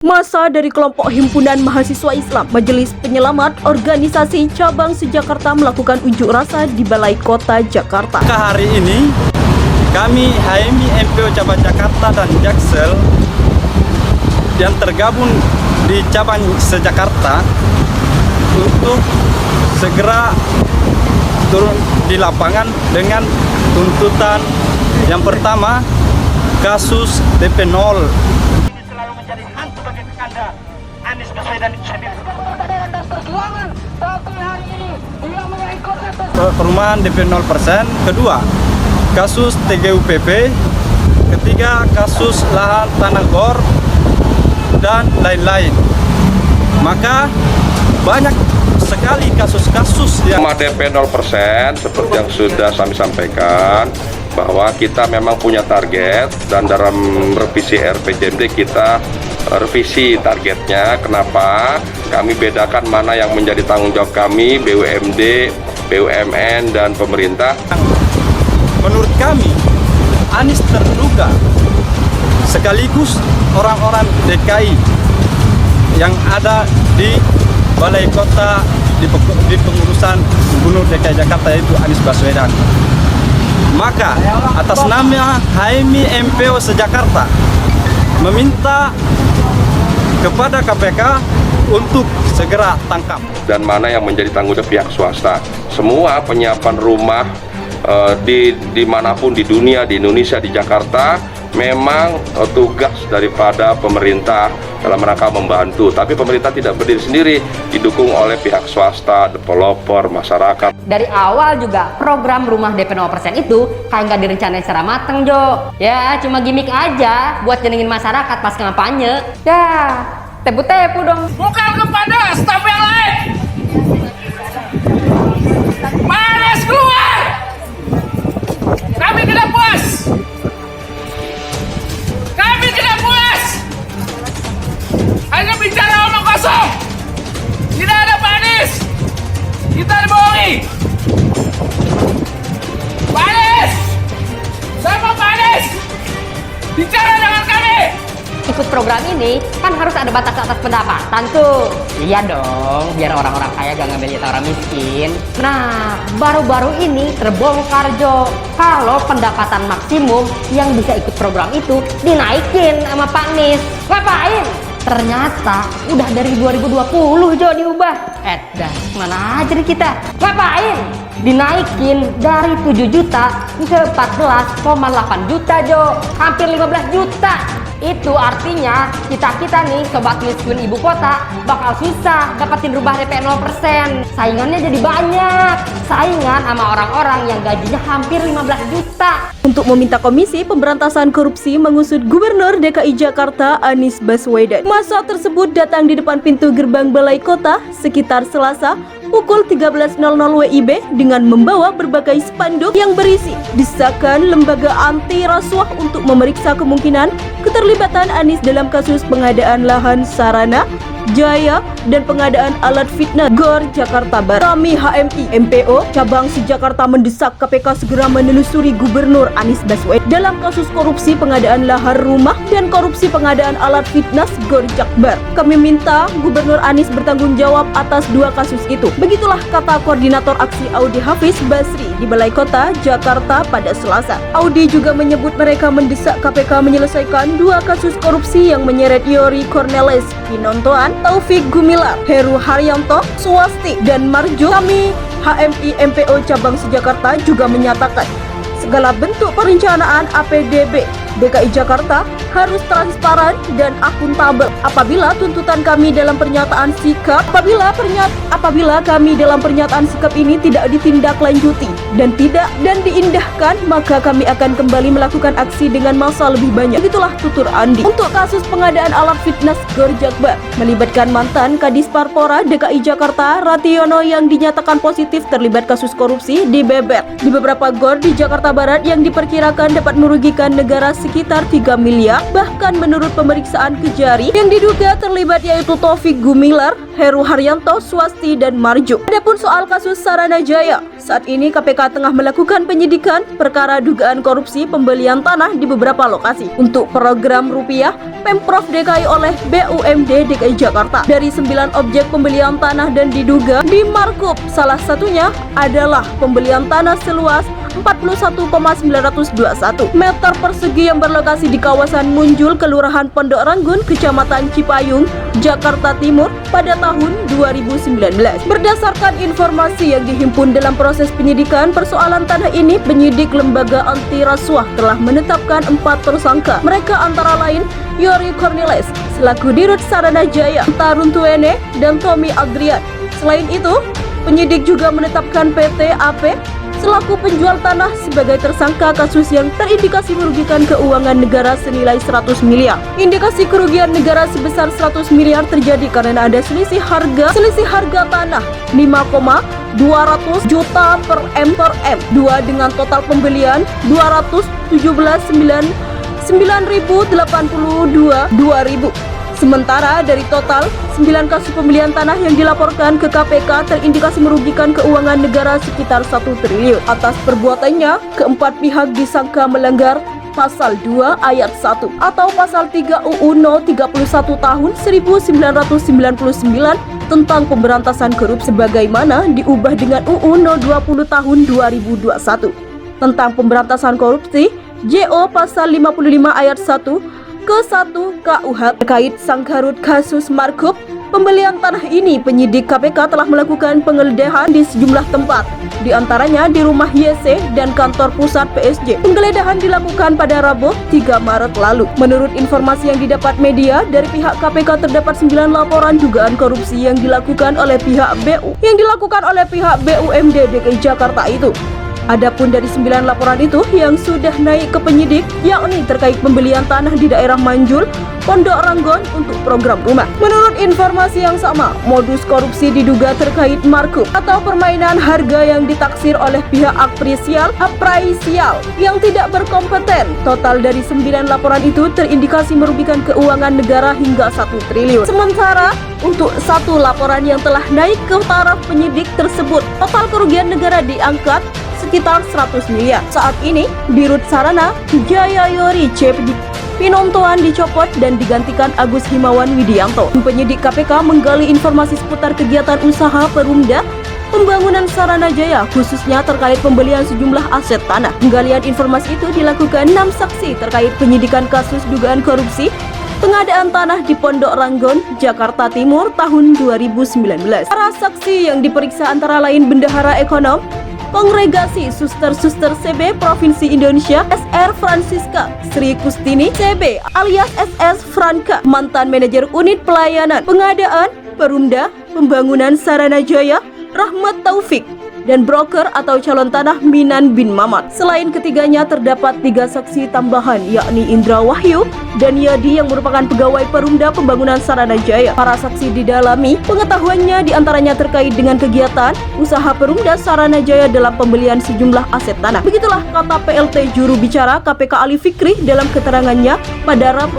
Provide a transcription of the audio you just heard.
Massa dari kelompok Himpunan Mahasiswa Islam Majelis Penyelamat Organisasi Cabang Sejakarta melakukan unjuk rasa di Balai Kota Jakarta. Hari ini kami HMI MPO Cabang Jakarta dan Jaksel yang tergabung di Cabang Sejakarta untuk segera turun di lapangan dengan tuntutan yang pertama, kasus DP 0 selalu menjadi hantu bagi Kekanda Anies Baswedan itu sendiri. Perumahan DP 0%. Kedua, kasus TGUPP. Ketiga, kasus lahan tanah gor dan lain-lain. Maka banyak sekali kasus-kasus yang DP 0% seperti yang sudah kami sampaikan, bahwa kita memang punya target dan dalam revisi RPJMD kita revisi targetnya. Kenapa? Kami bedakan mana yang menjadi tanggung jawab kami, BUMD, BUMN, dan pemerintah. Menurut kami, Anies terduga sekaligus orang-orang DKI yang ada di Balai Kota di pengurusan Gubernur DKI Jakarta, yaitu Anies Baswedan. Maka atas nama HMI MPO Sejakarta meminta kepada KPK untuk segera tangkap. Dan mana yang menjadi tanggung jawab pihak swasta. Semua penyiapan rumah dimanapun di dunia, di Indonesia, di Jakarta, memang tugas daripada pemerintah dalam rangka membantu. Tapi pemerintah tidak berdiri sendiri, didukung oleh pihak swasta, developer, masyarakat. Dari awal juga program rumah DP 0% itu kayak nggak direncanain secara mateng, Jo. Ya cuma gimmick aja buat nyenengin masyarakat pas kampanye. Ya tepu-tepu dong. Bukan kepada staf yang lain. Malas keluar. Kami tidak puas. Kami tidak puas. Hanya bicara omong kosong. Tidak ada Pak Anies. Kita dibohongi. Pak Anies. Sama Pak Anies. Bicara dengan kami. Ikut program ini kan harus ada batas atas pendapatan tuh. Iya dong, biar orang-orang kaya gak ngambil jatah orang miskin. Nah, baru-baru ini terbongkar, Jo, kalau pendapatan maksimum yang bisa ikut program itu dinaikin sama Pak Anies. Ngapain? Ternyata udah dari 2020, Jo, diubah. Dah, mana aja nih kita. Ngapain? Dinaikin dari 7 juta ke 14,8 juta, Jo. Hampir 15 juta. Itu artinya kita nih sobat miskin ibu kota bakal susah dapetin rumah DP 0%. Saingannya jadi banyak. Saingan sama orang-orang yang gajinya hampir 15 juta. Untuk meminta Komisi Pemberantasan Korupsi mengusut Gubernur DKI Jakarta Anies Baswedan. Massa tersebut datang di depan pintu gerbang Balai Kota sekitar Selasa pukul 13.00 WIB dengan membawa berbagai spanduk yang berisi desakan lembaga anti rasuah untuk memeriksa kemungkinan keterlibatan Anies dalam kasus pengadaan lahan sarana, jaya, dan pengadaan alat fitnah GOR Jakarta Barat. Kami HMI MPO Cabang Sejakarta mendesak KPK segera menelusuri Gubernur Anies Baswedan dalam kasus korupsi pengadaan lahan rumah dan korupsi pengadaan alat fitnah GOR Jakbar. Kami minta Gubernur Anies bertanggung jawab atas 2 kasus itu. Begitulah kata Koordinator Aksi Audi Hafiz Basri di Balai Kota Jakarta pada Selasa. Audi juga menyebut mereka mendesak KPK menyelesaikan 2 kasus korupsi yang menyeret Yori Cornelis Pinontoan, Taufik Gumilar, Heru Haryanto, Swasti, dan Marjo. Kami HMI MPO Cabang Sejakarta juga menyatakan segala bentuk perencanaan APDB DKI Jakarta harus transparan dan akuntabel. Apabila tuntutan kami dalam pernyataan sikap, apabila kami dalam pernyataan sikap ini tidak ditindaklanjuti dan diindahkan, maka kami akan kembali melakukan aksi dengan massa lebih banyak. Begitulah tutur Andi. Untuk kasus pengadaan alat fitness GOR Jakbar melibatkan mantan Kadis Parpora DKI Jakarta Rationo yang dinyatakan positif terlibat kasus korupsi di beberapa GOR di Jakarta Barat yang diperkirakan dapat merugikan negara sekitar 3 miliar. Bahkan menurut pemeriksaan Kejari, yang diduga terlibat yaitu Taufik Gumilar, Heru Haryanto, Swasti, dan Marjo. Adapun soal kasus Saranajaya, saat ini KPK tengah melakukan penyidikan perkara dugaan korupsi pembelian tanah di beberapa lokasi untuk program rupiah Pemprov DKI oleh BUMD DKI Jakarta. Dari 9 objek pembelian tanah dan diduga di markup, salah satunya adalah pembelian tanah seluas 41,921 meter persegi yang berlokasi di kawasan Munjul, Kelurahan Pondok Ranggun, Kecamatan Cipayung, Jakarta Timur pada tahun 2019. Berdasarkan informasi yang dihimpun dalam proses penyidikan persoalan tanah ini, penyidik lembaga anti rasuah telah menetapkan 4 tersangka. Mereka antara lain Yori Cornelis selaku Dirut Saranajaya, Tarun Tuene, dan Tommy Adrian. Selain itu, penyidik juga menetapkan PT AP selaku penjual tanah sebagai tersangka kasus yang terindikasi merugikan keuangan negara senilai 100 miliar. Indikasi kerugian negara sebesar 100 miliar terjadi karena ada selisih harga tanah 5,200 juta per M. 2 dengan total pembelian 217.982.2000. Sementara dari total 9 kasus pembelian tanah yang dilaporkan ke KPK terindikasi merugikan keuangan negara sekitar 1 triliun. Atas perbuatannya, keempat pihak disangka melanggar Pasal 2 Ayat 1 atau Pasal 3 UU No 31 Tahun 1999 tentang pemberantasan korupsi sebagaimana diubah dengan UU No 20 Tahun 2021 tentang pemberantasan korupsi JO Pasal 55 Ayat 1 ke-1 KUH terkait sangkarut kasus markup pembelian tanah ini. Penyidik KPK telah melakukan penggeledahan di sejumlah tempat, di antaranya di rumah YC dan kantor pusat PSG. Penggeledahan dilakukan pada Rabu 3 Maret lalu. Menurut informasi yang didapat media, dari pihak KPK terdapat 9 laporan dugaan korupsi yang dilakukan oleh pihak BUMD DKI Jakarta itu. Adapun dari 9 laporan itu yang sudah naik ke penyidik, yakni terkait pembelian tanah di daerah Manjul, Pondok Ranggon untuk program rumah. Menurut informasi yang sama, modus korupsi diduga terkait markup atau permainan harga yang ditaksir oleh pihak apresial yang tidak berkompeten. Total dari 9 laporan itu terindikasi merugikan keuangan negara hingga 1 triliun. Sementara untuk 1 laporan yang telah naik ke taraf penyidik tersebut, total kerugian negara diangkat sekitar 100 miliar. Saat ini, Dirut Sarana Jaya Yori C. Pinontoan dicopot dan digantikan Agus Himawan Widianto. Penyidik KPK menggali informasi seputar kegiatan usaha Perumda Pembangunan Saranajaya, khususnya terkait pembelian sejumlah aset tanah. Penggalian informasi itu dilakukan 6 saksi terkait penyidikan kasus dugaan korupsi pengadaan tanah di Pondok Ranggon, Jakarta Timur tahun 2019. Para saksi yang diperiksa antara lain Bendahara Ekonom Kongregasi Suster-Suster CB Provinsi Indonesia SR Francisca Sri Kustini CB alias SS Franka, mantan manajer unit pelayanan pengadaan Perumda Pembangunan Saranajaya Rahmat Taufik, dan broker atau calon tanah Minan bin Mamat. Selain ketiganya terdapat 3 saksi tambahan, yakni Indra Wahyu dan Yadi yang merupakan pegawai Perumda Pembangunan Saranajaya. Para saksi didalami pengetahuannya diantaranya terkait dengan kegiatan usaha Perumda Saranajaya dalam pembelian sejumlah aset tanah. Begitulah kata PLT juru bicara KPK Ali Fikri dalam keterangannya pada Rabu